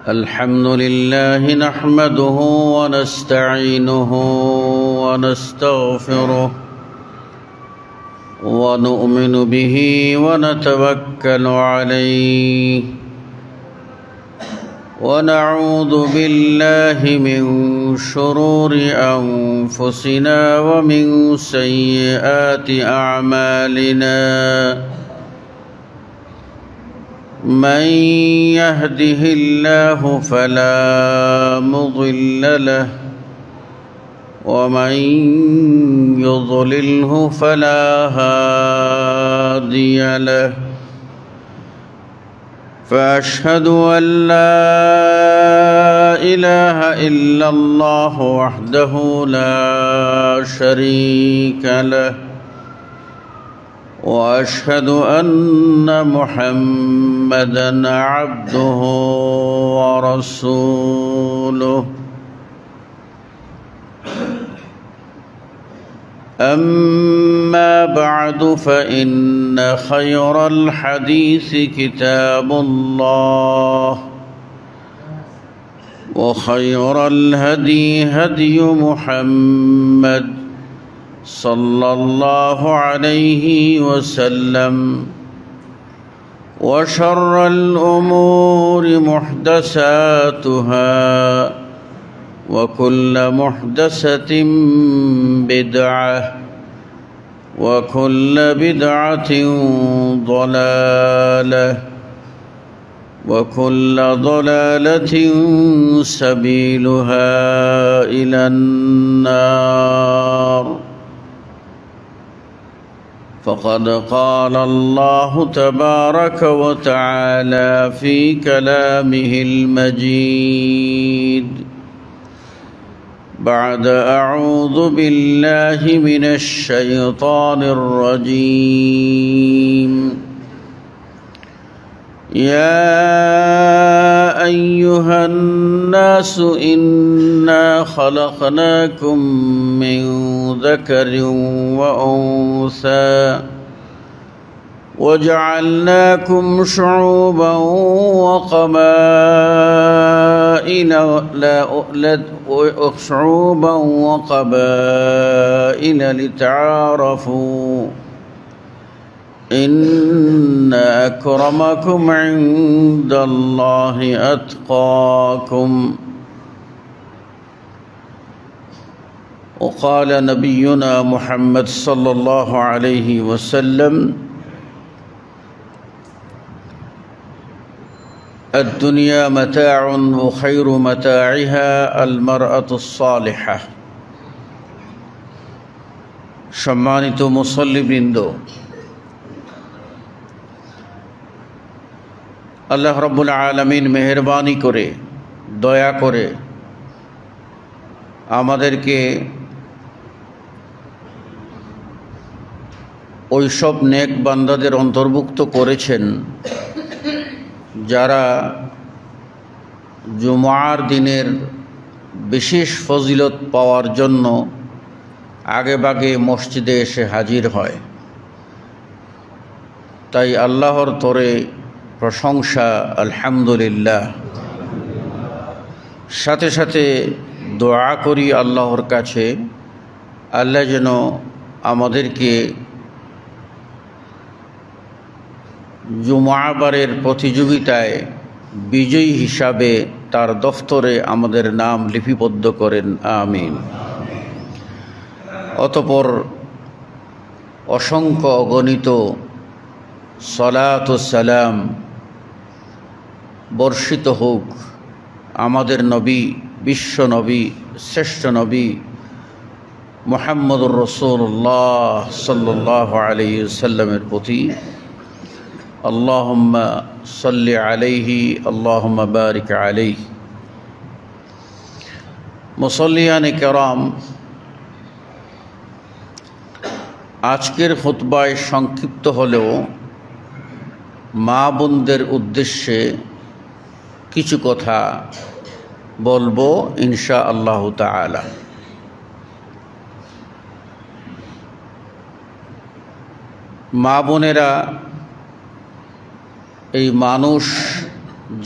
الحمد لله نحمده ونستعينه ونستغفره ونؤمن به ونتوكل عليه ونعوذ بالله من شرور أنفسنا ومن سيئات أعمالنا من يهده الله فلا مضل له ومن يضلله فلا هادي له فأشهد أن لا إله إلا الله وحده لا شريك له وأشهد أن محمدًا عبده ورسوله أما بعد فإن خير الحديث كتاب الله وخير الهدي هدي محمد صلى الله عليه وسلم وشر الأمور محدثاتها وكل محدثة بدعة وكل بدعة ضلالة وكل ضلالة سبيلها إلى النار فقد قال الله تبارك وتعالى في كلامه المجيد بعد أعوذ بالله من الشيطان الرجيم يا أيها الناس إنا خلقناكم من ذكر وأنثى وجعلناكم شعوبا وقبائل لتعارفوا إن أكرمكم عند الله أتقاكم وقال نبينا محمد صلى الله عليه وسلم الدنيا متاع وخير متاعها المرأة الصالحة সম্মানিত মুসল্লিবৃন্দ, আল্লাহ রাব্বুল আলামিন মেহেরবানি করে দয়া করে আমাদেরকে ওইসব নেক বান্দাদের অন্তর্ভুক্ত করেছেন যারা জুমার দিনের বিশেষ ফজিলত পাওয়ার জন্য আগেভাগে মসজিদে এসে হাজির হয়। তাই আল্লাহর তরে প্রশংসা আলহামদুলিল্লাহ। সাথে সাথে দোয়া করি আল্লাহর কাছে আল্লাহ যেন আমাদেরকে জুমাবারের প্রতিযোগিতায় বিজয়ী হিসাবে তার দফতরে আমাদের নাম লিপিবদ্ধ করেন, আমিন। অতঃপর অসংখ্য অগণিত সালাত ও সালাম বর্ষিত হোক আমাদের নবী, বিশ্ব নবী, শ্রেষ্ঠ নবী মুহাম্মদুর রাসূলুল্লাহ সাল্লাল্লাহু আলাইহি ওয়াসাল্লামের প্রতি। আল্লাহুম্মা সাল্লি আলাইহি আল্লাহুম্মা বারিক আলাইহি। মুসল্লিয়ানে কেরাম, আজকের খুতবায় সংক্ষিপ্ত হলেও মা বোনদের উদ্দেশ্যে কিছু কথা বলবো ইনশাআল্লাহু তাআলা। মা বোনেরা এই মানুষ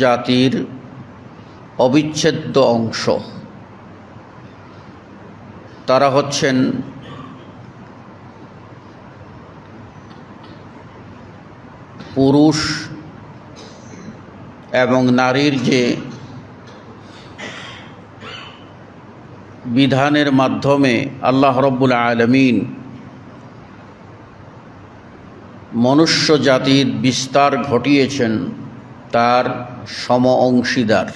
জাতির অবিচ্ছেদ্য অংশ। তারা হচ্ছেন পুরুষ এবং নারীর যে বিধানের মাধ্যমে আল্লাহ রাব্বুল আলামিন মনুষ্য জাতির বিস্তার ঘটিয়েছেন তার সম অংশীদার।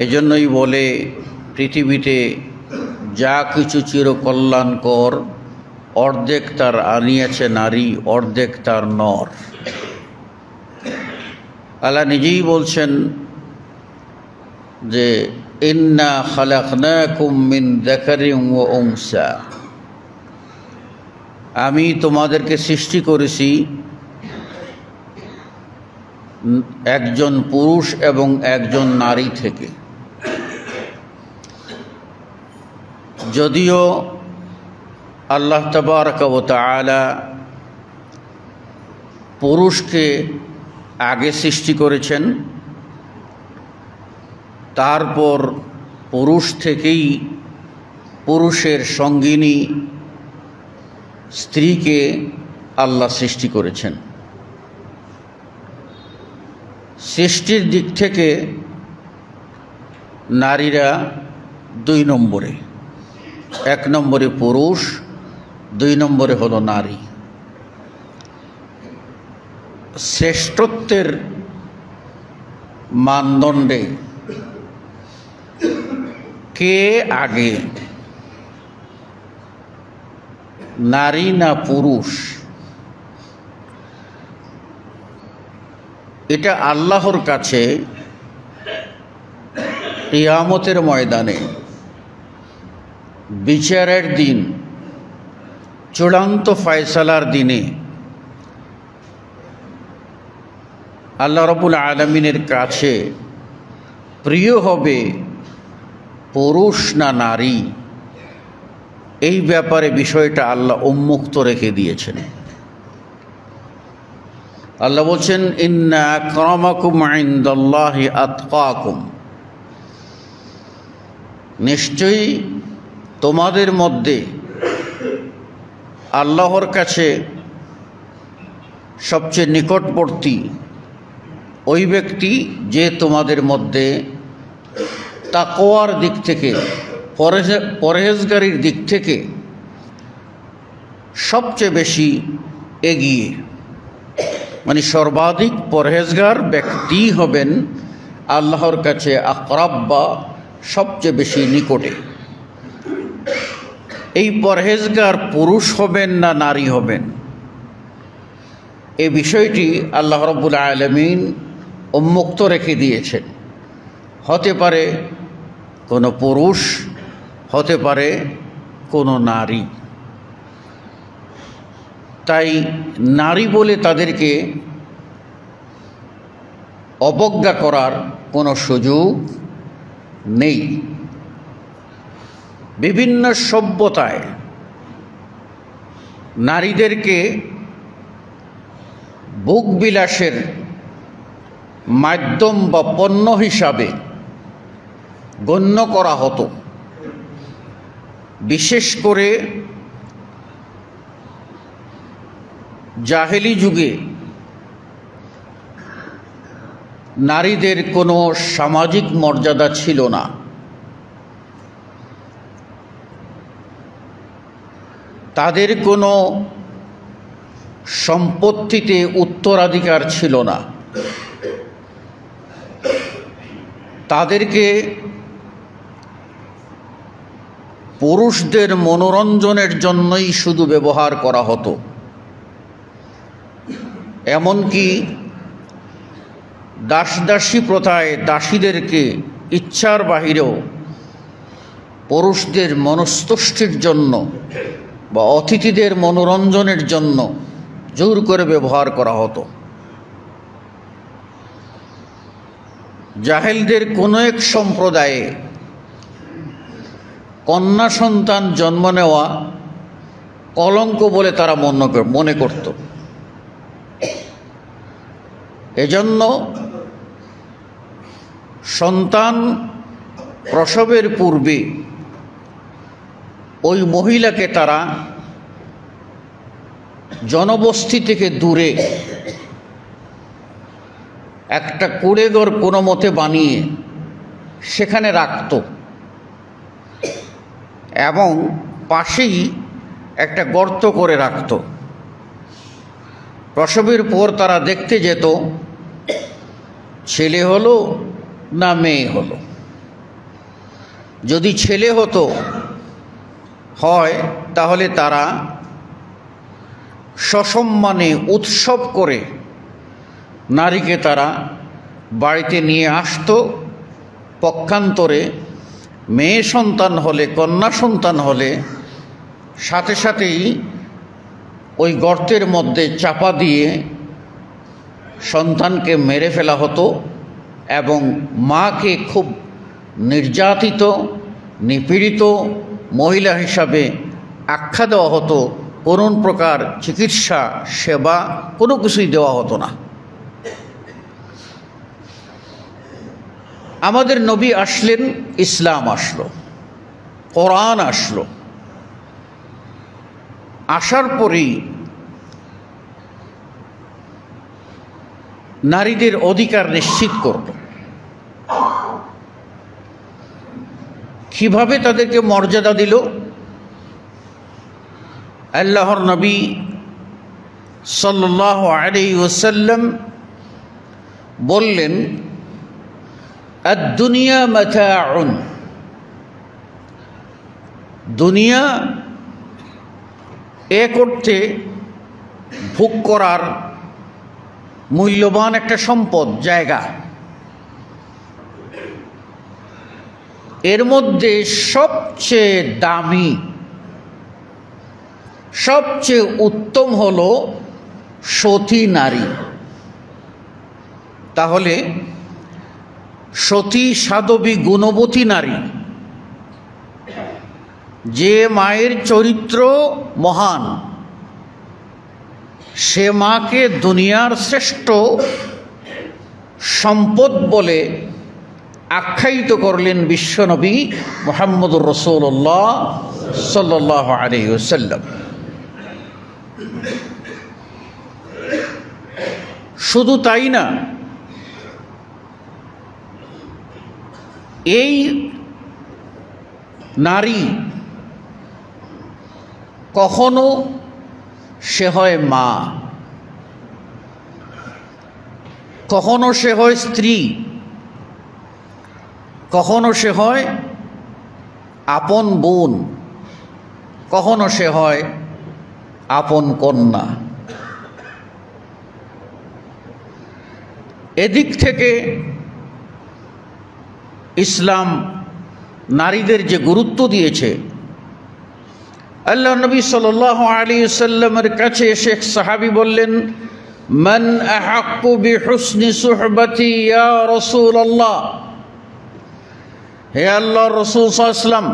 এজন্যই বলে পৃথিবীতে যা কিছু চিরকল্যাণকর অর্ধেক তার আনিয়েছে নারী, অর্ধেক তার নর। আল্লাহ নিজেই বলছেন যে ইন্না খালাকনাকুম মিন যাকারিন ওয়া উনসা, আমি তোমাদেরকে সৃষ্টি করেছি একজন পুরুষ এবং একজন নারী থেকে। যদিও আল্লাহ তাবারক ওয়া তাআলা পুরুষকে আগে সৃষ্টি করেছেন, তারপর পুরুষ থেকেই পুরুষের সঙ্গিনী স্ত্রীকে আল্লাহ সৃষ্টি করেছেন। সৃষ্টির দিক থেকে নারীরা দুই নম্বরে, এক নম্বরে পুরুষ, দুই নম্বরে হলো নারী। শ্রেষ্ঠত্বের মানদণ্ডে কে আগে, নারী না পুরুষ, এটা আল্লাহর কাছে কিয়ামতের ময়দানে বিচারের দিন, চূড়ান্ত ফয়সালার দিনে আল্লাহ রাব্বুল আলামিনের কাছে প্রিয় হবে পুরুষ না নারী। এই ব্যাপারে বিষয়টা আল্লাহ উন্মুক্ত রেখে দিয়েছেন। আল্লাহ বলছেন ইন্না আকরামাকুম ইনদাল্লাহি আতকাকুম, নিশ্চয়ই তোমাদের মধ্যে আল্লাহর কাছে সবচেয়ে নিকটবর্তী ওই ব্যক্তি যে তোমাদের মধ্যে তাকওয়ার দিক থেকে, পরহেজগারির দিক থেকে সবচেয়ে বেশি এগিয়ে, মানে সর্বাধিক পরহেজগার ব্যক্তি হবেন আল্লাহর কাছে আকরাব বা সবচেয়ে বেশি নিকটে। এই পরহেজগার পুরুষ হবেন না নারী হবেন, এই বিষয়টি আল্লাহ রাব্বুল আলামিন উন্মুক্ত রেখে দিয়েছেন। হতে পারে কোনো পুরুষ, হতে পারে কোনো নারী। তাই নারী বলে তাদেরকে অবজ্ঞা করার কোনো সুযোগ নেই। বিভিন্ন সভ্যতায় নারীদেরকে ভোগবিলাসের মাধ্যম বা পণ্য হিসাবে গণ্য করা হতো। বিশেষ করে জাহেলি যুগে নারীদের কোনো সামাজিক মর্যাদা ছিল না। তাদের কোনো সম্পত্তিতে উত্তরাধিকার ছিল না। তাদেরকে পুরুষদের মনোরঞ্জনের জন্যই শুধু ব্যবহার করা হতো। এমনকি দাসদাসী প্রথায় দাসীদেরকে ইচ্ছার বাহিরেও পুরুষদের মনস্তুষ্টির জন্য বা অতিথিদের মনোরঞ্জনের জন্য জোর করে ব্যবহার করা হতো। জাহেলদের কোনো এক সম্প্রদায়ে কন্যা সন্তান জন্ম নেওয়া কলঙ্ক বলে তারা মনে করত। এজন্য সন্তান প্রসবের পূর্বে ওই মহিলাকে তারা জনবস্তি থেকে দূরে একটা কুঁড়েঘর কোনো মতে বানিয়ে সেখানে রাখত এবং পাশেই একটা গর্ত করে রাখত। প্রসবের পর তারা দেখতে যেত ছেলে হলো না মেয়ে হলো। যদি ছেলে হয় তাহলে তারা সসম্মানে উৎসব করে নারীকে তারা বাড়িতে নিয়ে আসতো। পক্ষান্তরে মেয়ে সন্তান হলে, কন্যা সন্তান হলে সাথে সাথেই ওই গর্তের মধ্যে চাপা দিয়ে সন্তানকে মেরে ফেলা হতো এবং মাকে খুব নির্যাতিত, নিপীড়িত মহিলা হিসাবে আখ্যা দেওয়া হতো। কোনো প্রকার চিকিৎসা সেবা কোনো কিছুই দেওয়া হতো না। আমাদের নবী আসলেন, ইসলাম আসলো, কোরআন আসলো। আসার পরেই নারীদের অধিকার নিশ্চিত করল। কিভাবে তাদেরকে মর্যাদা দিল? আল্লাহর নবী সাল্লাল্লাহু আলাইহি ওয়াসাল্লাম বললেন, আদ-দুনিয়া মাতাউন, দুনিয়া এক অর্থে ভোগ করার মূল্যবান একটা সম্পদ, জায়গা। এর মধ্যে সবচেয়ে দামি, সবচেয়ে উত্তম হলো সতী নারী। তাহলে সতী, সাধবী, গুণবতী নারী, যে মায়ের চরিত্র মহান, সে মাকে দুনিয়ার শ্রেষ্ঠ সম্পদ বলে আখ্যায়িত করলেন বিশ্বনবী মুহাম্মদুর রাসূলুল্লাহ সাল্লাল্লাহু আলাইহি ওয়াসাল্লাম। শুধু তাই না, এই নারী কখনো সে হয় মা, কখনো সে হয় স্ত্রী, কখনো সে হয় আপন বোন, কখনো সে হয় আপন কন্যা। এদিক থেকে ইসলাম নারীদের যে গুরুত্ব দিয়েছে, আল্লাহ নবী সাল্লাল্লাহু আলাইহি ওয়াসাল্লামের কাছে এসে এক সাহাবী বললেন, মান আহাক্কু বিহুসনি সুহবতি ইয়া রাসূলুল্লাহ, হে আল্লাহর রাসূল সাল্লাল্লাহু আলাইহি ওয়াসাল্লাম,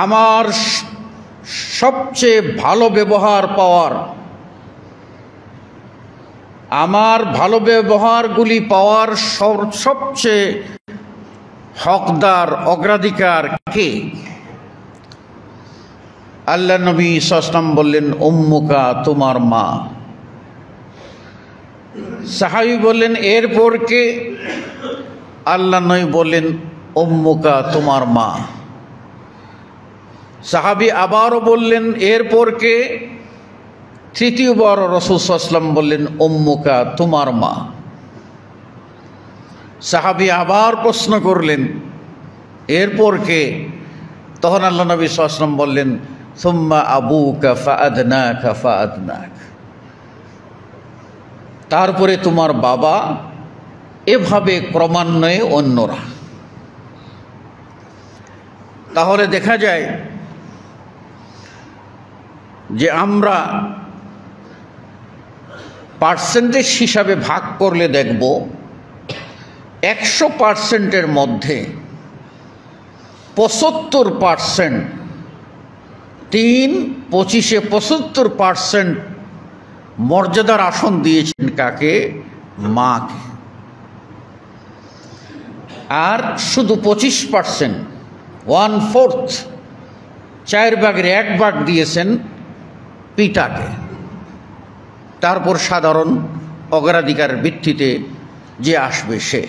আমার সবচেয়ে ভালো ব্যবহার পাওয়ার, আমার ভালো ব্যবহারগুলি পাওয়ার সবচেয়ে হকদার, অগ্রাধিকার কে? আল্লাহ নবী সাল্লাল্লাহু আলাইহি ওয়াসাল্লাম বললেন, উম্মুকা, তোমার মা। সাহাবী বললেন, এরপর কে? আল্লাহ নবী বললেন, উম্মুকা, তোমার মা। সাহাবী আবারও বললেন, এরপর কে? তৃতীয়বার রাসূল সাল্লাল্লাহু আলাইহি ওয়াসাল্লাম বললেন, উম্মুকা, তোমার মা। সাহাবী আবার প্রশ্ন করলেন, এরপর কে? তখন আল্লাহ নবী সাল্লাল্লাহু আলাইহি ওয়াসাল্লাম বললেন, সুম্মা আবুকা ফাআদনাকা ফাআদনাক, তারপরে তোমার বাবা, এভাবে ক্রমান্বয়ে অন্যরা। তাহলে দেখা যায় যে আমরা পার্সেন্টেজ হিসাবে ভাগ করলে দেখব 100%-এর মধ্যে 75%, 3-25-এ 75% মর্যাদার আসন দিয়েছেন কাকে? মাকে। আর শুধু 25%, 1/4, 4/1 দিয়েছেন পিতাকে। তারপর সাধারণ অগ্রাধিকারের ভিত্তিতে যে আসবে সে।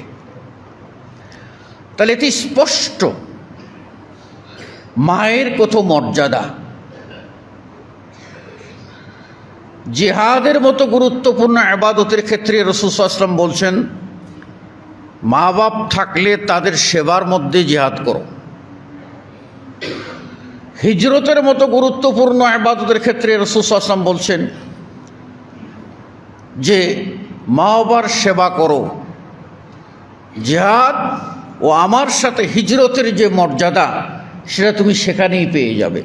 তাহলে এটি স্পষ্ট মায়ের কত মর্যাদা। জিহাদের মতো গুরুত্বপূর্ণ ইবাদতের ক্ষেত্রে রাসূল সাল্লাল্লাহু আলাইহি ওয়াসাল্লাম বলছেন, মা বাপ থাকলে তাদের সেবার মধ্যে জিহাদ করো। হিজরতের মতো গুরুত্বপূর্ণ ইবাদতের ক্ষেত্রে রাসূল সাল্লাল্লাহু আলাইহি ওয়াসাল্লাম বলছেন যে মা বাবার সেবা করো। জিহাদ ও আমার সাথে হিজরতের যে মর্যাদা সেটা তুমি সেখানেই পেয়ে যাবে।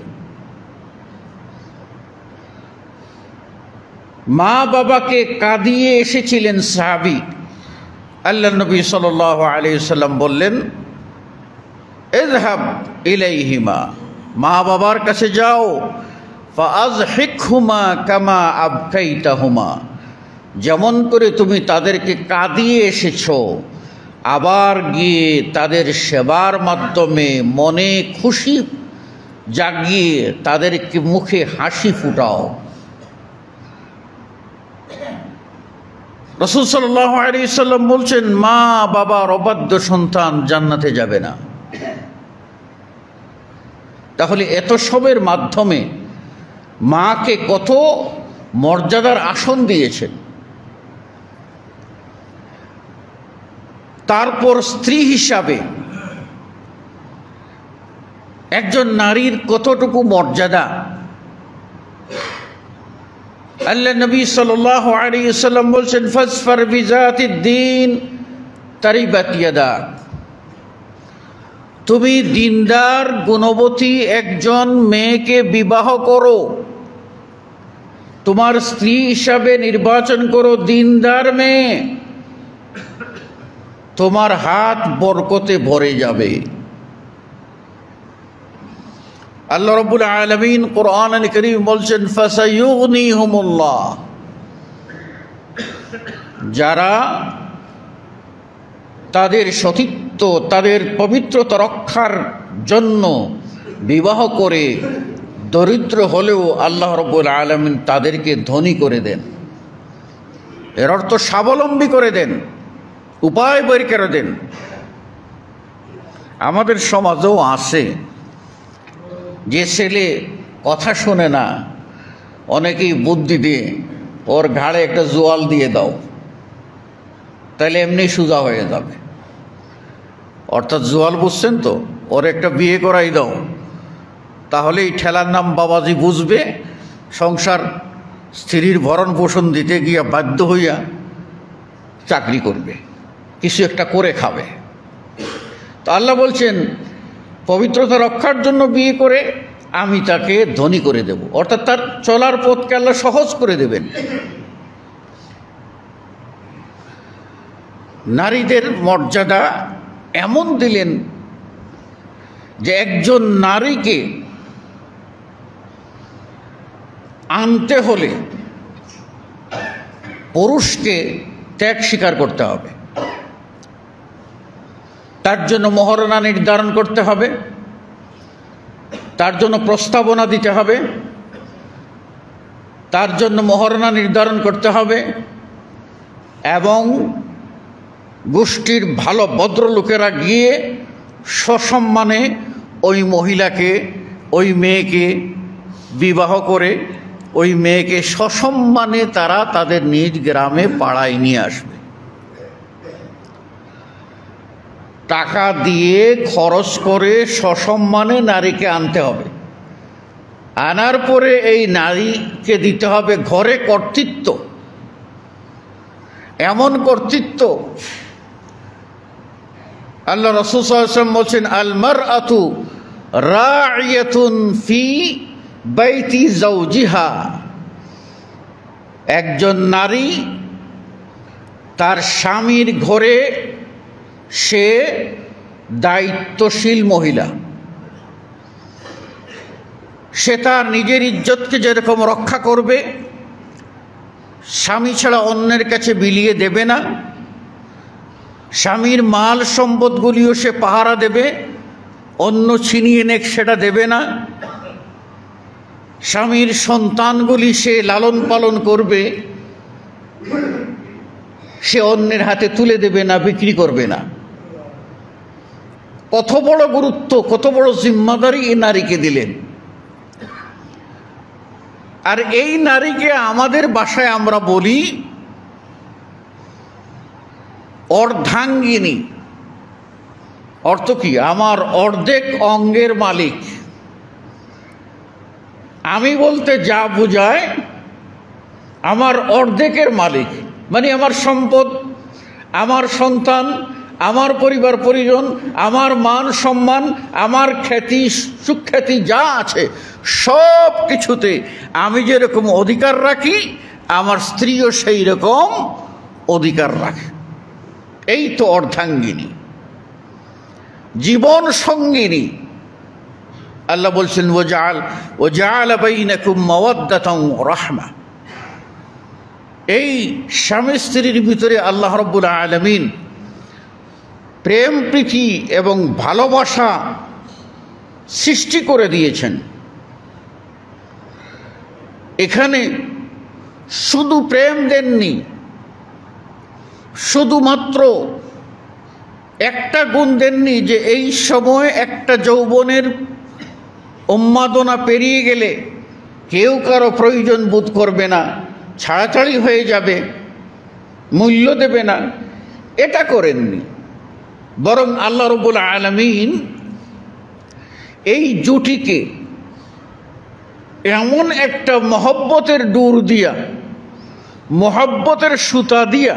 মা বাবাকে কাঁদিয়ে এসেছিলেন সাহাবী। আল্লাহ নবী সাল্লাল্লাহু আলাইহি ওয়াসাল্লাম বললেন, ইযহাব ইলাইহিমা, মা বাবার কাছে যাও, ফাআযহিকহুমা কামা আবকাইতাহুমা, যেমন করে তুমি তাদেরকে কাঁদিয়ে এসেছো, আবার গিয়ে তাদের সেবার মাধ্যমে মনে খুশি জাগিয়ে তাদেরকে মুখে হাসি ফুটাও। রাসূল সাল্লাল্লাহু আলাইহি ওয়াসাল্লাম বলছেন, মা বাবার অবাধ্য সন্তান জান্নাতে যাবে না। তাহলে এত সবের মাধ্যমে মাকে কত মর্যাদার আসন দিয়েছেন। তারপর স্ত্রী হিসাবে একজন নারীর কতটুকু মর্যাদা। আল্লাহ নবী সাল্লাল্লাহু আলাইহি ওয়াসাল্লাম বলছেন, ফাসফার বিজাতিদ দ্বীন তারিবাত ইয়াদাক, তুমি দিনদার গুণবতী একজন মেয়েকে বিবাহ করো, তোমার স্ত্রী হিসাবে নির্বাচন করো দিনদার মেয়ে, তোমার হাত বরকতে ভরে যাবে। আল্লাহ রাব্বুল আলামিন কোরআনুল কারীম বলছেন, ফাসায়ুগনিহুমুল্লাহ, যারা তাদের সতীত্ব, তাদের পবিত্রতা রক্ষার জন্য বিবাহ করে দরিদ্র হলেও আল্লাহ রাব্বুল আলামিন তাদেরকে ধনী করে দেন। এর অর্থ স্বাবলম্বী করে দেন, উপায় বের করে দেন। আমাদের সমাজেও আছে যে ছেলে কথা শোনে না, অনেকেই বুদ্ধি দিয়ে ওর ঘাড়ে একটা জোয়াল দিয়ে দাও, তাহলে এমনি সোজা হয়ে যাবে। অর্থাৎ জোয়াল বুঝছেন তো, ওর একটা বিয়ে করাই দাও, তাহলে এই ঠেলার নাম বাবাজি বুঝবে, সংসার স্ত্রীর ভরণ পোষণ দিতে গিয়া বাধ্য হইয়া চাকরি করবে, কিছু একটা করে খাবে। তো আল্লাহ বলছেন, পবিত্রতা রক্ষার জন্য বিয়ে করে আমি তাকে ধনী করে দেব, অর্থাৎ তার চলার পথকে আল্লাহ সহজ করে দেবেন। নারীদের মর্যাদা এমন দিলেন যে একজন নারীকে আনতে হলে পুরুষকে ত্যাগ স্বীকার করতে হবে, তার জন্য মহরনা নির্ধারণ করতে হবে, তার জন্য প্রস্তাবনা দিতে হবে, তার জন্য মহরনা নির্ধারণ করতে হবে, এবং গোষ্ঠীর ভালো ভদ্রলোকেরা গিয়ে সসম্মানে ওই মহিলাকে, ওই মেয়েকে বিবাহ করে ওই মেয়েকে সসম্মানে তারা তাদের নিজ গ্রামে পাড়ায় নিয়ে আসবে। টাকা দিয়ে খরচ করে সসম্মানে নারীকে আনতে হবে। আনার পরে এই নারীকে দিতে হবে ঘরে কর্তৃত্ব, এমন কর্তৃত্ব আল্লাহ রাসূল সাল্লাল্লাহু আলাইহি ওয়াসাল্লাম বলছেন, আল মারআতু রাইয়াতুন ফি বাইতি যাওজিহা, একজন নারী তার স্বামীর ঘরে সে দায়িত্বশীল মহিলা। সে তার নিজের ইজ্জতকে যেরকম রক্ষা করবে, স্বামী ছাড়া অন্যের কাছে বিলিয়ে দেবে না, স্বামীর মাল সম্পদগুলিও সে পাহারা দেবে, অন্য ছিনিয়ে নেক সেটা দেবে না। স্বামীর সন্তানগুলি সে লালন পালন করবে, সে অন্যের হাতে তুলে দেবে না, বিক্রি করবে না। কত বড় গুরুত্ব, কত বড় জিম্মাদারি এই নারীকে দিলেন। আর এই নারীকে আমাদের ভাষায় আমরা বলি অর্ধাঙ্গিনী। অর্থ কি? আমার অর্ধেক অঙ্গের মালিক। আমি বলতে যা বোঝায় আমার অর্ধেকের মালিক, মানে আমার সম্পদ, আমার সন্তান, আমার পরিবার পরিজন, আমার মান সম্মান, আমার খ্যাতি সুখ্যাতি যা আছে সব কিছুতে আমি যেরকম অধিকার রাখি আমার স্ত্রীও সেই রকম অধিকার রাখে। এই তো অর্ধাঙ্গিনী, জীবন সঙ্গিনী। আল্লাহ বলছেন ওয়াজআলা বাইনাকুম মাওয়াদ্দাতান ওয়া রাহমা। এই স্বামী স্ত্রীর ভিতরে আল্লাহ রাব্বুল আলামিন প্রেম প্রীতি এবং ভালোবাসা সৃষ্টি করে দিয়েছেন। এখানে শুধু প্রেম দেননি, শুধুমাত্র একটা গুণ দেননি যে এই সময় একটা যৌবনের উন্মাদনা পেরিয়ে গেলে কেউ কারো প্রয়োজন বোধ করবে না, ছাড়াছাড়ি হয়ে যাবে, মূল্য দেবে না, এটা করেননি। বরং আল্লাহ রাব্বুল আলামিন এই জুটিকে এমন একটা মহব্বতের ডোর দিয়া, মহব্বতের সুতা দিয়া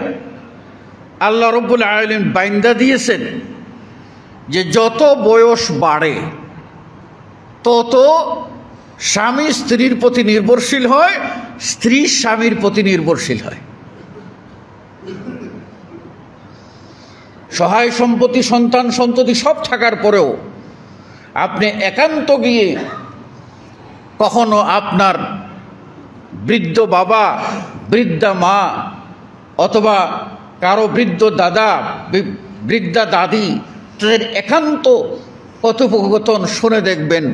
আল্লাহ রাব্বুল আলামিন বাইন্দা দিয়েছেন যে যত বয়স বাড়ে তত স্বামী স্ত্রীর প্রতি নির্ভরশীল হয়, স্ত্রী স্বামীর প্রতি নির্ভরশীল হয়। সহায় সম্পত্তি, সন্তান সন্ততি সব থাকার পরেও আপনি একান্ত গিয়ে কখনো আপনার বৃদ্ধ বাবা, বৃদ্ধা মা অথবা কারো বৃদ্ধ দাদা, বৃদ্ধা দাদি, তাদের একান্ত কথোপকথন শুনে দেখবেন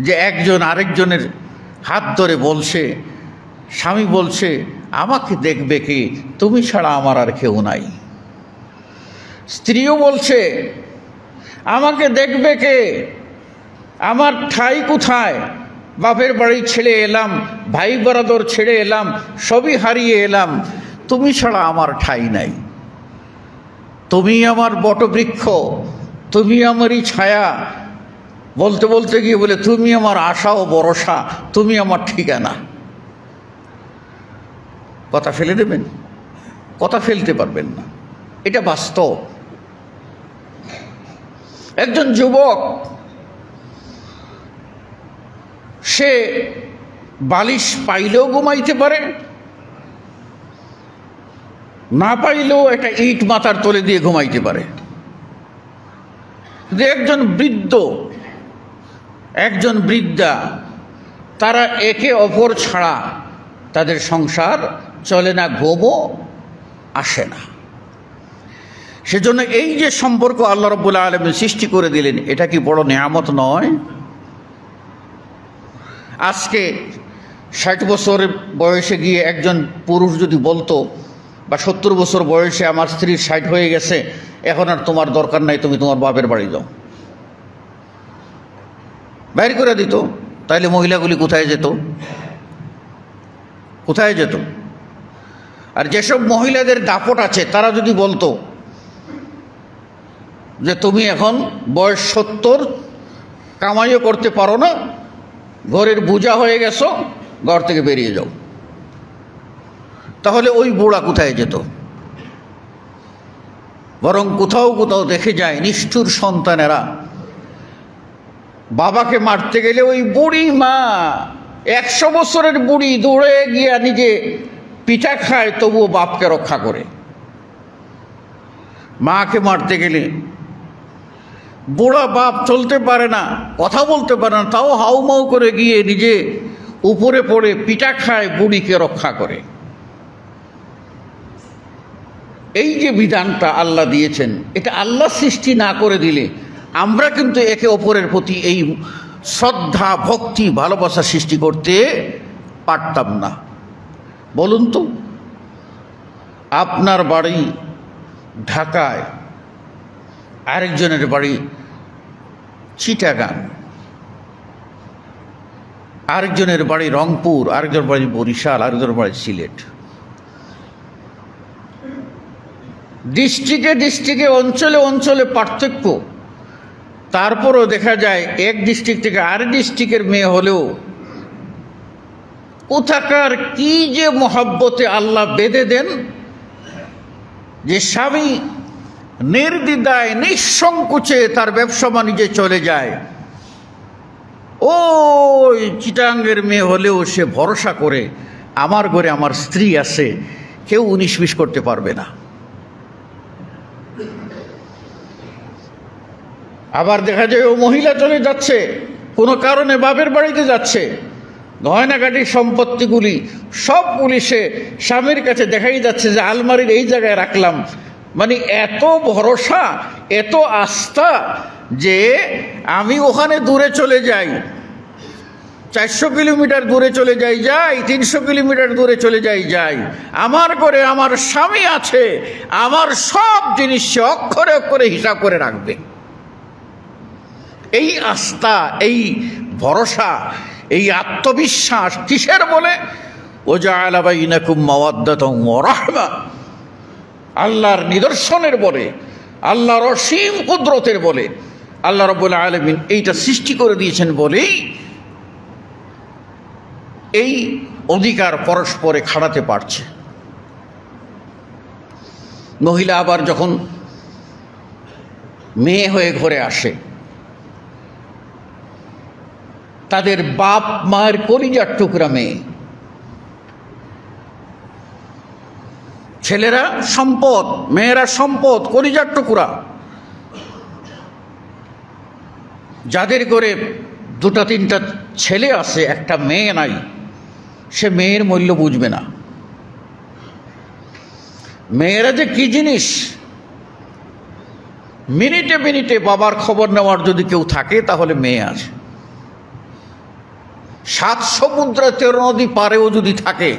যে একজন আরেকজনের হাত ধরে বলছে, স্বামী বলছে আমাকে দেখবে কে, তুমি ছাড়া আমার আর কেউ নাই। স্ত্রীও বলছে আমাকে দেখবে কে, আমার ঠাঁই কোথায়, বাপের বাড়ি ছেড়ে এলাম, ভাই বরাদর ছেড়ে এলাম, সবই হারিয়ে এলাম, তুমি ছাড়া আমার ঠাঁই নাই। তুমি আমার বটবৃক্ষ, তুমি আমারই ছায়া, বলতে বলতে গিয়ে বলে তুমি আমার আশা ও ভরসা, তুমি আমার ঠিকানা। কথা ফেলে দেবেন? কথা ফেলতে পারবেন না, এটা বাস্তব। একজন যুবক সে বালিশ পাইলেও ঘুমাইতে পারে, না পাইলেও একটা ইট মাথার তলে দিয়ে ঘুমাইতে পারে। একজন বৃদ্ধ, একজন বৃদ্ধা, তারা একে অপর ছাড়া তাদের সংসার চলে না, ঘুমও আসে না। সেজন্য এই যে সম্পর্ক আল্লাহ রাব্বুল আলামিন সৃষ্টি করে দিলেন, এটা কি বড় নিয়ামত নয়? আজকে 60 বছর বয়সে গিয়ে একজন পুরুষ যদি বলতো, বা 70 বছর বয়সে আমার স্ত্রীর 60 হয়ে গেছে, এখন আর তোমার দরকার নাই, তুমি তোমার বাপের বাড়ি যাও, বাইর করে দিত, তাইলে মহিলাগুলি কোথায় যেত? কোথায় যেত? আর যেসব মহিলাদের দাপট আছে তারা যদি বলতো যে তুমি এখন বয়স 70, কামাইও করতে পারো না, ঘরের বোঝা হয়ে গেছো, ঘর থেকে বেরিয়ে যাও, তাহলে ওই বুড়া কোথায় যেত? বরং কোথাও কোথাও দেখে যায় নিষ্ঠুর সন্তানেরা বাবাকে মারতে গেলে ওই বুড়ি মা, 100 বছরের বুড়ি দৌড়ে গিয়া নিজে পিঠা খায়, তবুও বাপকে রক্ষা করে। মাকে মারতে গেলে বুড়া বাপ চলতে পারে না, কথা বলতে পারে না, তাও হাউমাউ করে গিয়ে নিজে উপরে পড়ে পিঠা খায়, বুড়িকে রক্ষা করে। এই যে বিধানটা আল্লাহ দিয়েছেন, এটা আল্লাহ সৃষ্টি না করে দিলে আমরা কিন্তু একে অপরের প্রতি এই শ্রদ্ধা, ভক্তি, ভালোবাসা সৃষ্টি করতে পারতাম না। বলুন তো, আপনার বাড়ি ঢাকায়, আরেকজনের বাড়ি চিটাগাং, আরেকজনের বাড়ি রংপুর, আরেকজনের বাড়ি বরিশাল, আরেকজনের বাড়ি সিলেট। ডিস্ট্রিক্টে অঞ্চলে অঞ্চলে পার্থক্য, তারপরও দেখা যায় এক ডিস্ট্রিক্ট থেকে আরেক ডিস্ট্রিক্টের মেয়ে হলেও কোথাকার কি যে মহব্বতে আল্লাহ বেঁধে দেন যে স্বামী নির্দ্বিধায় নিঃসংকোচে তার ব্যবসা বাণিজ্যে চলে যায়। ওই চিটাঙ্গের মেয়ে হলেও সে ভরসা করে আমার ঘরে আমার স্ত্রী আছে, কেউ 19-20 করতে পারবে না। আবার দেখা যায় ও মহিলা চলে যাচ্ছে, কোনো কারণে বাপের বাড়িতে যাচ্ছে, গয়নাগাটি সম্পত্তিগুলি সব পুলিশে স্বামীর কাছে দেখাই যাচ্ছে যে আলমারির এই জায়গায় রাখলাম। মানে এত ভরসা, এত আস্থা যে আমি ওখানে দূরে চলে যাই, 400 কিলোমিটার দূরে চলে যাই, 300 কিলোমিটার দূরে চলে যাই, আমার ঘরে আমার স্বামী আছে, আমার সব জিনিস সে অক্ষরে অক্ষরে হিসাব করে রাখবে। এই আস্থা, এই ভরসা, এই আত্মবিশ্বাস কিসের বলে? ওয়াজআলা বাইনাকুম মাওয়াদ্দাতান ওয়া রাহমা, আল্লাহর নিদর্শনের বলে, আল্লাহর অসীম কুদরতের বলে, আল্লাহ রাব্বুল আলামিন এইটা সৃষ্টি করে দিয়েছেন বলেই এই অধিকার পরস্পরে খাড়াতে পারছে। মহিলা আবার যখন মেয়ে হয়ে ঘরে আসে, তাদের বাপ মায়ের কলিজার টুকরা মেয়ে, ছেলেরা সম্পদ, মেয়েরা সম্পদ, কলিজার টুকরা। যাদের করে 2-3টা ছেলে আছে, একটা মেয়ে নাই, সে মেয়ের মূল্য বুঝবে না। মেয়েরা যে কি জিনিস, মিনিটে মিনিটে বাবার খবর নেওয়ার যদি কেউ থাকে তাহলে মেয়ে আছে। 7 সমুদ্র 13 নদী পারেও যদি থাকে,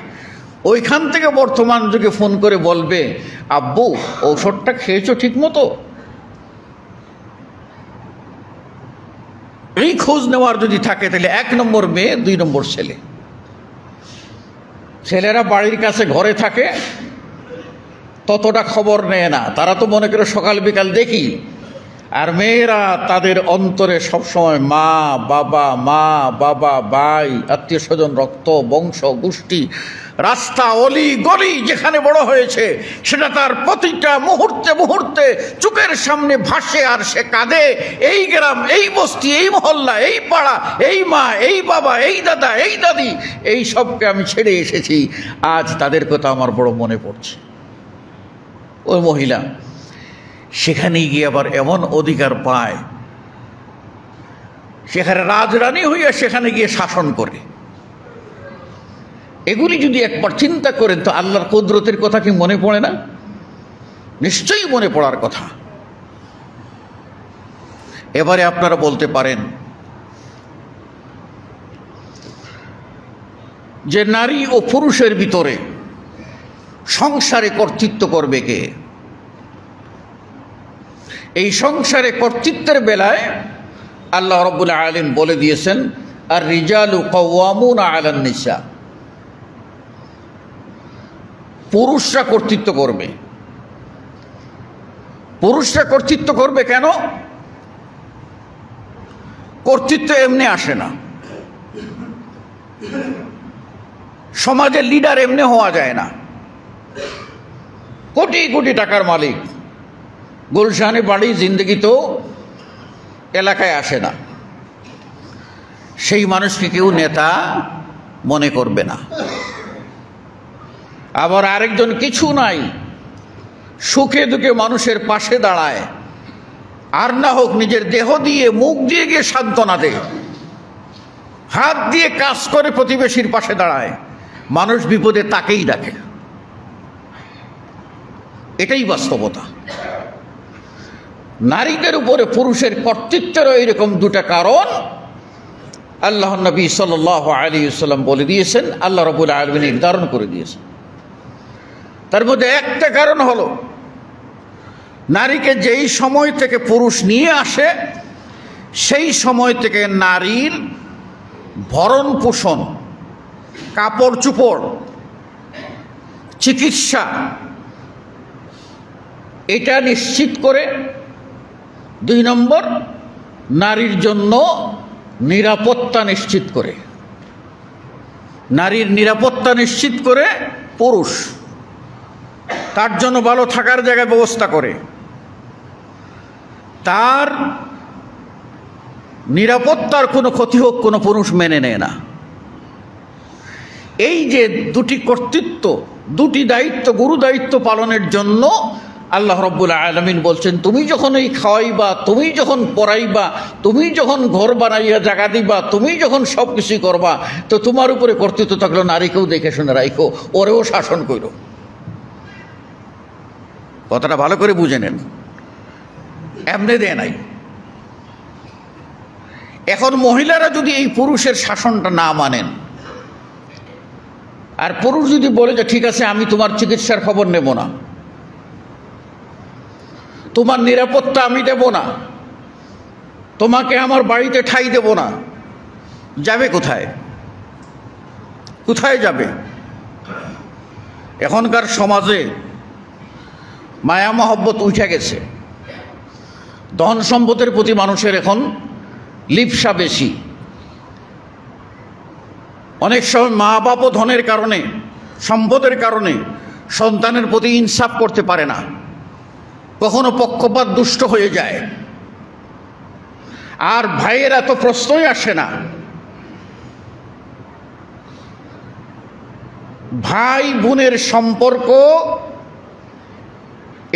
ওইখান থেকে বর্তমান যুগে ফোন করে বলবে, আব্বু ঔষধটা খেয়েছো ঠিক মতো? এই খোঁজ নেওয়ার যদি থাকে তাহলে 1 নম্বর মেয়ে, 2 নম্বর ছেলে। ছেলেরা বাড়ির কাছে ঘরে থাকে, ততটা খবর নেয় না, তারা তো মনে করে সকাল বিকাল দেখি। আর মেয়েরা তাদের অন্তরে সবসময় মা বাবা, ভাই, আত্মীয় স্বজন, রক্ত, বংশ, গোষ্ঠী, রাস্তা, অলি গলি যেখানে বড় হয়েছে সেটা তার প্রতিটা মুহূর্তে মুহূর্তে চোখের সামনে ভাসে, আর সে কাঁদে। এই গ্রাম, এই বস্তি, এই মহল্লা, এই পাড়া, এই মা, এই বাবা, এই দাদা, এই দাদি, এই সবকে আমি ছেড়ে এসেছি, আজ তাদের কথা আমার বড় মনে পড়ছে। ওই মহিলা সেখানে গিয়ে আবার এমন অধিকার পায়, সেখানে রাজরানী হইয়া সেখানে গিয়ে শাসন করে। এগুলি যদি একবার চিন্তা করেন তো আল্লাহর কুদরতের কথা কি মনে পড়ে না? নিশ্চয়ই মনে পড়ার কথা। এবারে আপনারা বলতে পারেন যে নারী ও পুরুষের ভিতরে সংসারে কর্তৃত্ব করবে কে? এই সংসারে কর্তৃত্বের বেলায় আল্লাহ রাব্বুল আলামিন বলে দিয়েছেন, আর রিজালু কাওয়ামুনা আলান নিসা, পুরুষরা কর্তৃত্ব করবে। পুরুষরা কর্তৃত্ব করবে কেন? কর্তৃত্ব এমনি আসে না, সমাজের লিডার এমনি হওয়া যায় না। কোটি কোটি টাকার মালিক, গুলশানে বাড়ি, জিন্দগি তো এলাকায় আসে না, সেই মানুষকে কেউ নেতা মনে করবে না। আবার আরেকজন কিছু নাই, সুখে দুঃখে মানুষের পাশে দাঁড়ায়, আর না হোক নিজের দেহ দিয়ে, মুখ দিয়ে গিয়ে সান্ত্বনা দেয়, হাত দিয়ে কাজ করে প্রতিবেশীর পাশে দাঁড়ায়, মানুষ বিপদে তাকেই ডাকে। এটাই বাস্তবতা। নারীদের উপরে পুরুষের কর্তৃত্বেরও এরকম দুটা কারণ আল্লাহ নবী সাল্লাল্লাহু আলাইহি ওয়াসাল্লাম বলে দিয়েছেন, আল্লাহ রাব্বুল আলামিন নির্ধারণ করে দিয়েছেন। তার মধ্যে একটা কারণ হলো নারীকে যেই সময় থেকে পুরুষ নিয়ে আসে সেই সময় থেকে নারীর ভরণ পোষণ, কাপড় চোপড়, চিকিৎসা এটা নিশ্চিত করে। 2 নম্বর, নারীর জন্য নিরাপত্তা নিশ্চিত করে। নারীর নিরাপত্তা নিশ্চিত করে পুরুষ, তার জন্য ভালো থাকার জায়গায় ব্যবস্থা করে, তার নিরাপত্তার কোনো ক্ষতি হোক কোনো পুরুষ মেনে নেয় না। এই যে দুটি কর্তৃত্ব, দুটি দায়িত্ব, গুরু দায়িত্ব পালনের জন্য আল্লাহ রাব্বুল আলামিন বলছেন, তুমি যখন এই খাওয়াইবা, তুমি যখন পড়াইবা, তুমি যখন ঘর বানাইয়া জায়গা দিবা, তুমি যখন সব কিছুই করবা, তো তোমার উপরে কর্তৃত্ব থাকলো নারীকেও দেখে শুনে রাখো, ওরেও শাসন করো। কথাটা ভালো করে বুঝে নেন, এমনি দেয় নাই। এখন মহিলারা যদি এই পুরুষের শাসনটা না মানেন, আর পুরুষ যদি বলে যে ঠিক আছে আমি তোমার চিকিৎসার খবর নেব না, তোমার নিরাপত্তা আমি দেব না, তোমাকে আমার বাড়িতে ঠাঁই দেব না, যাবে কোথায়? কোথায় যাবে? এখনকার সমাজে মায়া মহব্বত উঠে গেছে, ধন সম্পদের প্রতি মানুষের এখন লিপ্সা বেশি। অনেক সময় মা বাপও ধনের কারণে, সম্পদের কারণে সন্তানের প্রতি ইনসাফ করতে পারে না, কখনো পক্ষপাত দুষ্ট হয়ে যায়। আর ভাইয়ের এত প্রশ্নই আসে না। ভাই বোনের সম্পর্ক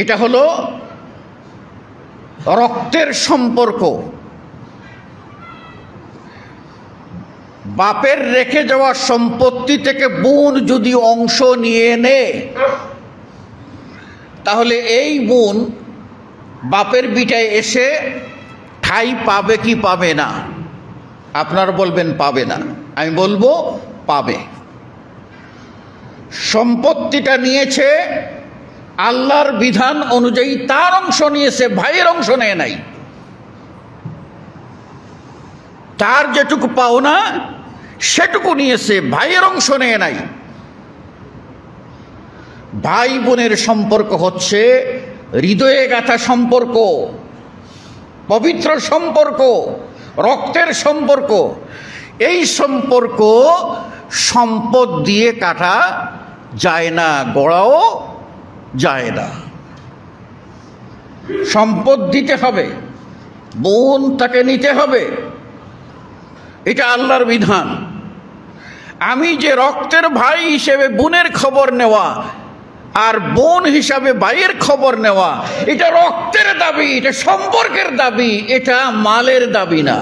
এটা হলো রক্তের সম্পর্ক। বাপের রেখে যাওয়া সম্পত্তি থেকে বোন যদি অংশ নিয়ে নেয়, তাহলে এই বোন বাপের বিটায় এসে ঠাঁই পাবে কি পাবে না? আপনারা বলবেন পাবে না, আমি বলবো পাবে। সম্পত্তিটা নিয়েছে আল্লাহর বিধান অনুযায়ী, তার অংশ নিয়েছে, ভাইয়ের অংশ নেয় নাই। তার যেটুকু পাওনা সেটুকু নিয়েছে, ভাইয়ের অংশ নেয় নাই। ভাই বোনের সম্পর্ক হচ্ছে হৃদয়ে গাঁথা সম্পর্ক, পবিত্র সম্পর্ক, রক্তের সম্পর্ক। এই সম্পর্ক সম্পদ দিয়ে কাটা যায় না, গড়াও যায় না। সম্পদ দিতে হবে, বোন তাকে নিতে হবে, এটা আল্লাহর বিধান। আমি যে রক্তের ভাই হিসেবে বোনের খবর নেওয়া আর বোন হিসাবে ভাইয়ের খবর নেওয়া, এটা রক্তের দাবি, এটা সম্পর্কের দাবি, এটা মালের দাবি না।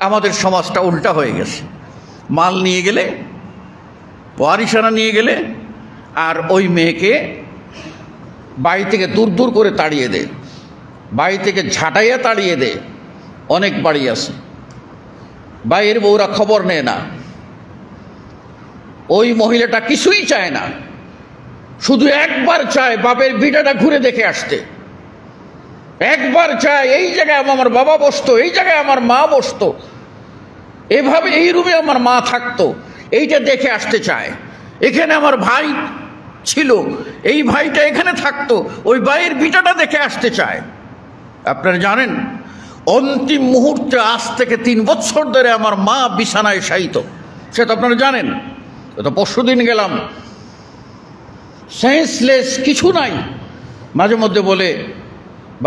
আমাদের সমাজটা উল্টা হয়ে গেছে। মাল নিয়ে গেলে, ওয়ারিশানা নিয়ে গেলে, আর ওই মেয়েকে বাড়ি থেকে দূর দূর করে তাড়িয়ে দে, বাড়ি থেকে ঝাঁটাইয়া তাড়িয়ে দে। অনেক বাড়ি আছে, বাইরের বউরা খবর নেয় না। ওই মহিলাটা কিছুই চায় না, শুধু একবার চায় বাপের ভিটাটা ঘুরে দেখে আসতে। একবার চায় এই জায়গায় আমার বাবা বসতো, এই জায়গায় আমার মা বসতো, এভাবে এই রুমে আমার মা থাকতো, এইটা দেখে আসতে চায়। এখানে আমার ভাই ছিল, এই ভাইটা এখানে থাকতো, ওই ভাইয়ের ভিটাটা দেখে আসতে চায়। আপনারা জানেন অন্তিম মুহূর্তে, আজ থেকে 3 বছর ধরে আমার মা বিছানায় শায়িত, সেটা আপনারা জানেন। তো পরশুদিন গেলাম, সেন্সলেস, কিছু নাই। মাঝে মধ্যে বলে,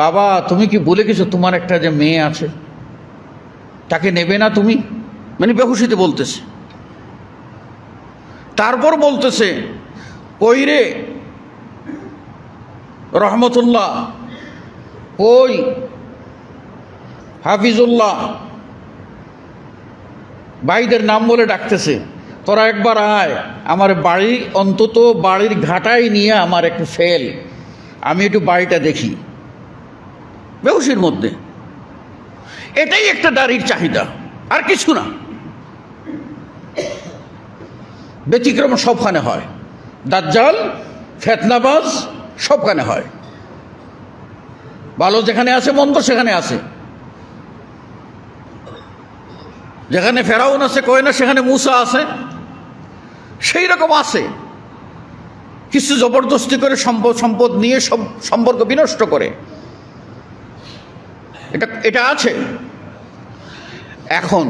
বাবা তুমি কি ভুলে গেছো তোমার একটা যে মেয়ে আছে, তাকে নেবে না তুমি? মানে বেহুশিতে বলতেছে। তারপর বলতেছে, কই রে রহমতুল্লাহ, কই হাফিজুল্লাহ, ভাইদের নাম বলে ডাকতেছে। তোরা একবার আয় আমার বাড়ি, অন্তত বাড়ির ঘাটায় নিয়ে আমার একটু ফেল, আমি একটু বাড়িটা দেখি। বেহুশির মধ্যে এটাই একটা নারীর চাহিদা, আর কিছু না। ব্যতিক্রম সবখানে হয়, দাজ্জাল ফেতনাবাজ সবখানে হয়। ভালো যেখানে আছে, মন্দ সেখানে আছে। যেখানে ফেরাউন আছে কয় না সেখানে মূসা আছে, সেই রকম আছে। কিছু জবরদস্তি করে সম্পদ নিয়ে সব সম্পর্ক বিনষ্ট করে, এটা আছে। এখন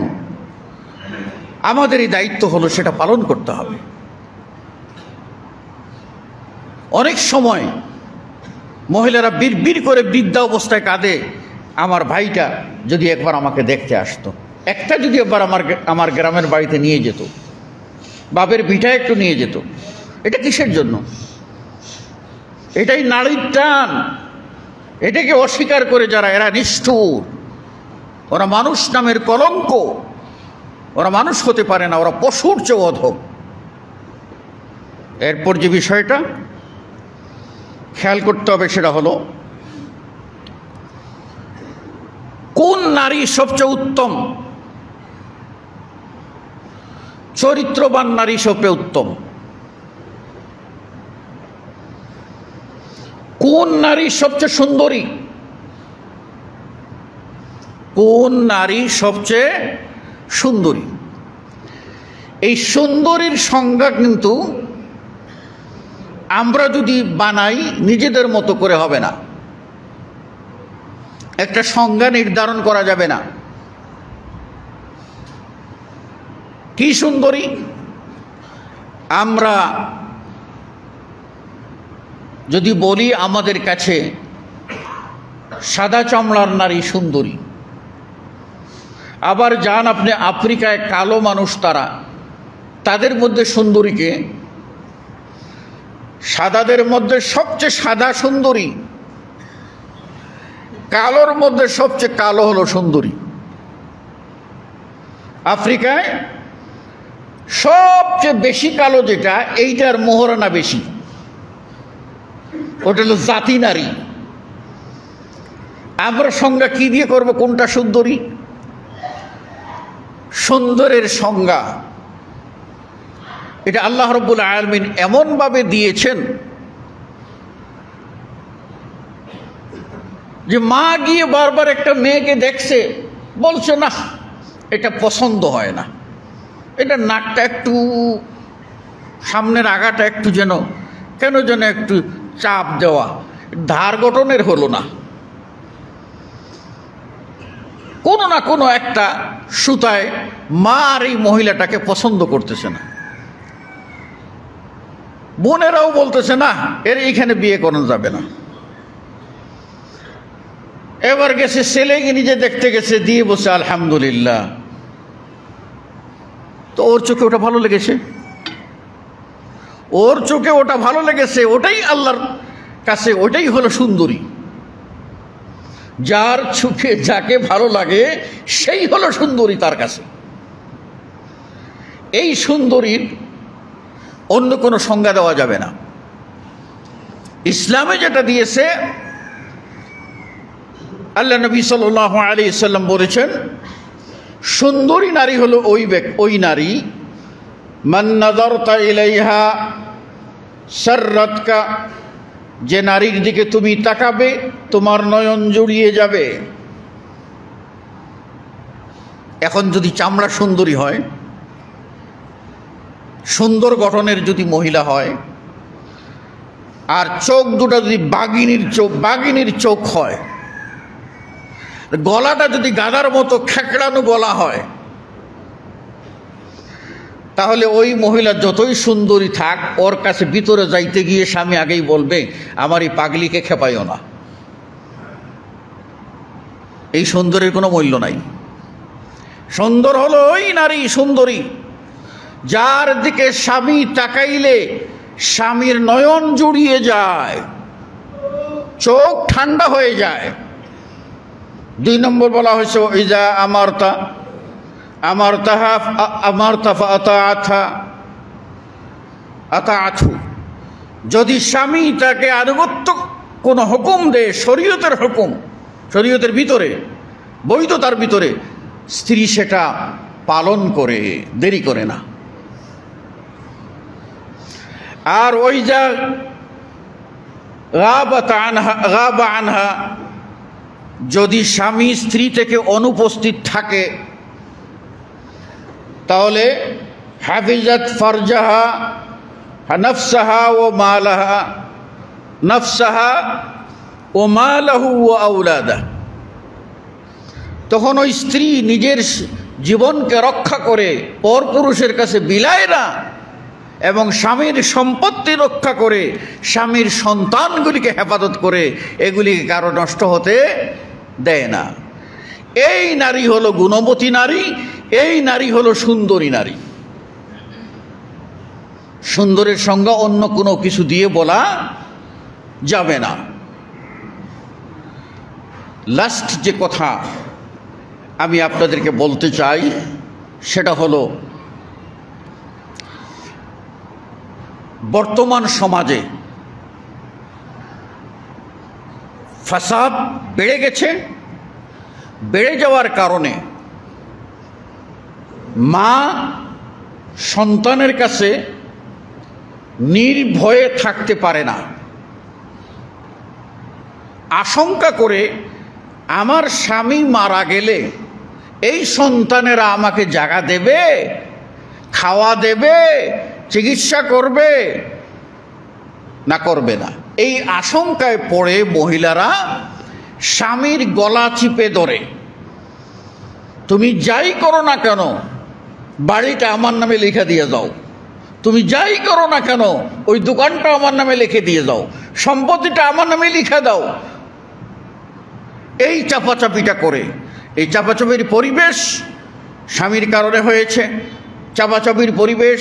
আমাদেরই দায়িত্ব হলো সেটা পালন করতে হবে। অনেক সময় মহিলারা বিড়বিড় করে বৃদ্ধা অবস্থায় কাঁদে, আমার ভাইটা যদি একবার আমাকে দেখতে আসতো, একটা যদি একবার আমার গ্রামের বাড়িতে নিয়ে যেত, বাপের ভিটা একটু নিয়ে যেত। এটা কিসের জন্য? এটাই নারীর টান। এটাকে অস্বীকার করে যারা, এরা নিষ্ঠুর, ওরা মানুষ নামের কলঙ্ক, ওরা মানুষ হতে পারে না, ওরা পশুর চেয়ে অধম। এরপর যে বিষয়টা খেয়াল করতে হবে সেটা হলো, কোন নারী সবচেয়ে উত্তম? চরিত্রবান নারী সবচেয়ে উত্তম। কোন নারী সবচেয়ে সুন্দরী? কোন নারী সবচেয়ে সুন্দরী? এই সুন্দরীর সংজ্ঞা কিন্তু আমরা যদি বানাই নিজেদের মতো করে হবে না, একটা সংজ্ঞা নির্ধারণ করা যাবে না। কি সুন্দরী? আমরা যদি বলি আমাদের কাছে সাদা চামড়ার নারী সুন্দরী, আবার যান আপনি আফ্রিকায় কালো মানুষ, তাদের মধ্যে সুন্দরীকে, সাদাদের মধ্যে সবচেয়ে সাদা সুন্দরী, কালোর মধ্যে সবচেয়ে কালো হলো সুন্দরী। আফ্রিকায় সবচেয়ে বেশি কালো যেটা, এইটার মোহরানা বেশি, ওটা হলো জাতি নারী। আমরা সংজ্ঞা কি দিয়ে করব কোনটা সুন্দরী? সুন্দরের সংজ্ঞা এটা আল্লাহ রাব্বুল আলামিন এমনভাবে দিয়েছেন যে মা গিয়ে বারবার একটা মেয়েকে দেখছে, বলছে না এটা পছন্দ হয় না, এটা নাকটা একটু, সামনের আগাটা একটু যেন কেন যেন একটু চাপ দেওয়া, ধার গঠনের হলো না, কোনো না কোনো একটা সুতায় মা আর এই মহিলাটাকে পছন্দ করতেছে না। বোনেরাও বলতেছে না এর এইখানে বিয়ে করানো যাবে না। এবার গেছে ছেলেকে নিজে দেখতে গেছে, দিয়ে বসে আলহামদুলিল্লাহ, তো ওর চোখে ওটা ভালো লেগেছে, ওর চোখে ওটা ভালো লেগেছে, ওটাই আল্লাহর কাছে ওটাই হলো সুন্দরী। যার চোখে যাকে ভালো লাগে সেই হলো সুন্দরী তার কাছে। এই সুন্দরীর অন্য কোনো সংজ্ঞা দেওয়া যাবে না। ইসলামে যেটা দিয়েছে, আল্লাহ নবী সাল্লাল্লাহু আলাইহি সাল্লাম বলেছেন, সুন্দরী নারী হলো ওই নারী মান নাযারতা ইলাইহা সাররাতকা, যে নারীর দিকে তুমি তাকাবে তোমার নয়ন জুড়িয়ে যাবে। এখন যদি চামড়া সুন্দরী হয়, সুন্দর গঠনের যদি মহিলা হয়, আর চোখ দুটা যদি বাঘিনীর চোখ হয়, গলাটা যদি গাধার মতো খেকড়ানো গলা হয়, তাহলে ওই মহিলা যতই সুন্দরী থাক, ওর কাছে ভিতরে যাইতে গিয়ে স্বামী আগেই বলবে আমার এই পাগলিকে খেপাইও না। এই সুন্দরের কোনো মূল্য নাই। সুন্দর হলো ওই নারী সুন্দরী যার দিকে স্বামী তাকাইলে স্বামীর নয়ন জুড়িয়ে যায়, চোখ ঠান্ডা হয়ে যায়। 2 নম্বর বলা হয়েছে ইজা আমারতা আতাআথু, যদি স্বামী তাকে আনুগত্য কোনো হুকুম দেয়, শরীয়তের হুকুম, শরীয়তের ভিতরে, বৈধতার ভিতরে, স্ত্রী সেটা পালন করে, দেরি করে না। আর ওই যা গাবা আনহা, যদি স্বামী স্ত্রী থেকে অনুপস্থিত থাকে তাহলে হাফিজাত ফারজাহা নফসাহা ও মালাহা, নফসাহা ও মালাহু ও আওলাদা, তখন ওই স্ত্রী নিজের জীবনকে রক্ষা করে পরপুরুষের কাছে বিলায় না, এবং স্বামীর সম্পত্তি রক্ষা করে, স্বামীর সন্তানগুলিকে হেফাজত করে, এগুলিকে কারো নষ্ট হতে দেয় না। এই নারী হলো গুণবতী নারী, এই নারী হলো সুন্দরী নারী। সুন্দরের সংজ্ঞা অন্য কোনো কিছু দিয়ে বলা যাবে না। লাস্ট যে কথা আমি আপনাদেরকে বলতে চাই সেটা হলো, বর্তমান সমাজে ফাসাদ বেড়ে গেছে। বেড়ে যাওয়ার কারণে মা সন্তানের কাছে নির্ভয়ে থাকতে পারে না, আশঙ্কা করে আমার স্বামী মারা গেলে এই সন্তানেরা আমাকে জায়গা দেবে, খাওয়া দেবে, চিকিৎসা করবে না করবে না। এই আশঙ্কায় পড়ে মহিলারা স্বামীর গলা চিপে ধরে, তুমি যাই করো না কেন বাড়িটা আমার নামে লিখে দিয়ে যাও, তুমি যাই করো না কেন ওই দোকানটা আমার নামে লিখে দিয়ে যাও, সম্পত্তিটা আমার নামে লিখে দাও। এই চাপাচাপিটা করে, এই চাপাচাপির পরিবেশ স্বামীর কারণে হয়েছে, চাপাচাপির পরিবেশ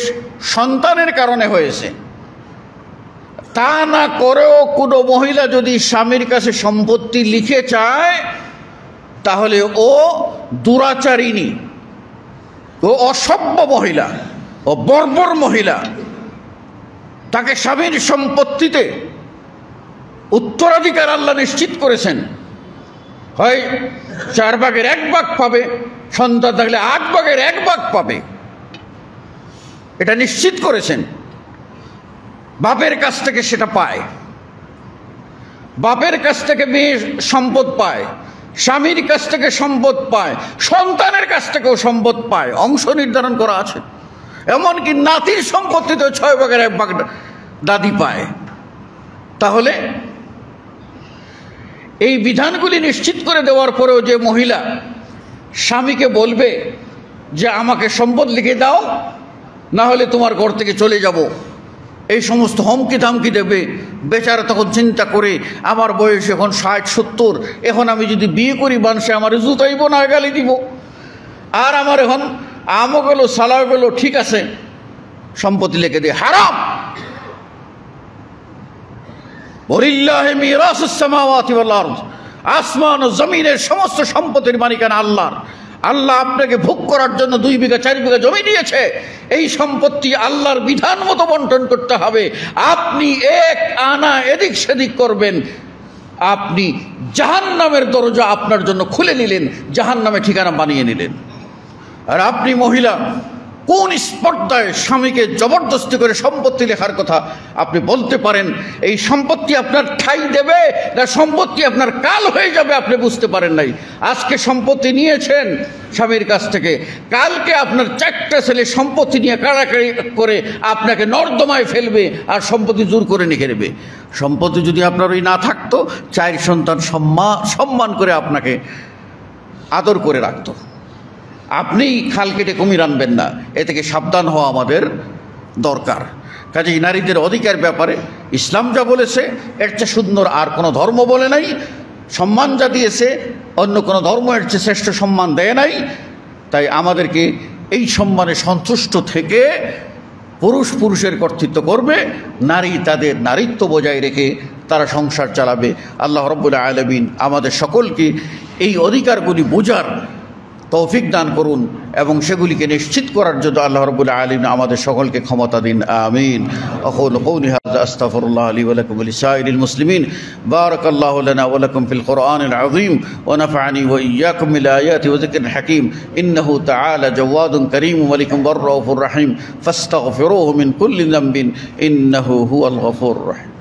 সন্তানের কারণে হয়েছে। তা না করেও কোনো মহিলা যদি স্বামীর কাছে সম্পত্তি লিখে চায় তাহলে ও দুরাচারিণী, ও অসভ্য মহিলা, ও বর্বর মহিলা। তাকে স্বামীর সম্পত্তিতে উত্তরাধিকার আল্লাহ নিশ্চিত করেছেন, হয় 4 ভাগের 1 ভাগ পাবে, সন্তান থাকলে 8 ভাগের 1 ভাগ পাবে, এটা নিশ্চিত করেছেন। বাপের কাছ থেকে সেটা পায়, বাপের কাছ থেকে মেয়ে সম্পদ পায়, স্বামীর কাছ থেকে সম্পদ পায়, সন্তানের কাছ থেকেও সম্পদ পায়, অংশ নির্ধারণ করা আছে। এমনকি নাতির সম্পত্তিতে 6 ভাগের 1 ভাগ দাদি পায়। তাহলে এই বিধানগুলি নিশ্চিত করে দেওয়ার পরেও যে মহিলা স্বামীকে বলবে যে আমাকে সম্পদ লিখে দাও, না হলে তোমার ঘর থেকে চলে যাব, এই সমস্ত হুমকি ধামকি দেবে, বেচারা তখন চিন্তা করে আমার বয়স এখন 60-70, এখন আমি যদি বিয়ে করি মানুষে আমার জুতাইব না গালি দিব, আর আমার এখন আমও গেল সালাও গেল, ঠিক আছে সম্পত্তি লিখে দিয়ে হারাম। ওয়ালিল্লাহি মিরাসুস সামাওয়াতি ওয়াল আরদ, আসমান ও জমিনের সমস্ত সম্পত্তির মালিকানা আল্লাহর। আল্লাহ আপনাকে ভোগ করার জন্য 2 বিঘা 4 বিঘা জমি দিয়েছে, এই সম্পত্তি আল্লাহর বিধান মতো বন্টন করতে হবে। আপনি 1 আনা এদিক সেদিক করবেন, আপনি জাহান্নামের দরজা আপনার জন্য খুলে নিলেন, জাহান্নামে ঠিকানা বানিয়ে নিলেন। আর আপনি মহিলা কোন স্পর্ধায় স্বামীকে জবরদস্তি করে সম্পত্তি লেখার কথা আপনি বলতে পারেন? এই সম্পত্তি আপনার ঠাঁই দেবে না সম্পত্তি আপনার কাল হয়ে যাবে আপনি বুঝতে পারেন নাই। আজকে সম্পত্তি নিয়েছেন স্বামীর কাছ থেকে, কালকে আপনার 4টা ছেলে সম্পত্তি নিয়ে কাড়াকাড়ি করে আপনাকে নর্দমায় ফেলবে আর সম্পত্তি জোর করে নিয়ে নেবে। সম্পত্তি যদি আপনার ওই না থাকতো, 4 সন্তান সম্মান করে আপনাকে আদর করে রাখতো। আপনি খাল কেটে কুমির আনবেন না, এ থেকে সাবধান হওয়া আমাদের দরকার। কাজেই নারীদের অধিকার ব্যাপারে ইসলাম যা বলেছে এর চেয়ে সুন্দর আর কোনো ধর্ম বলে নাই। সম্মান যা দিয়েছে অন্য কোনো ধর্ম এর চেয়ে শ্রেষ্ঠ সম্মান দেয় নাই। তাই আমাদেরকে এই সম্মানে সন্তুষ্ট থেকে পুরুষ পুরুষের কর্তৃত্ব করবে, নারী তাদের নারীত্ব বজায় রেখে তারা সংসার চালাবে। আল্লাহ রাব্বুল আলামিন আমাদের সকলকে এই অধিকারগুলি বোঝার তৌফিক দান করুন এবং সেগুলিকে নিশ্চিত করার জন্য আল্লাহ রাব্বুল আলামিন আমাদের সকলকে ক্ষমতা দিন, আমিন। আকুলু কওলি হাযা আস্তাগফিরুল্লাহ লি ওয়া লাকুম ওয়া লিসাইরিল মুসলিমিন। বারাকাল্লাহু লানা ওয়া লাকুম ফিল কুরআনিল আযীম ওয়া নাফা'নি ওয়া ইয়্যাকুম বিল আয়াতি ওয়া যিকরিল হাকীম। ইন্নাহু তাআলা জাওয়াদুন কারীম মালিকুম রাউফুর রহিম ফাস্তাগফিরুহু মিন কুল্লি যামবিন ইন্নাহু হুয়াল গফুরুর রহিম।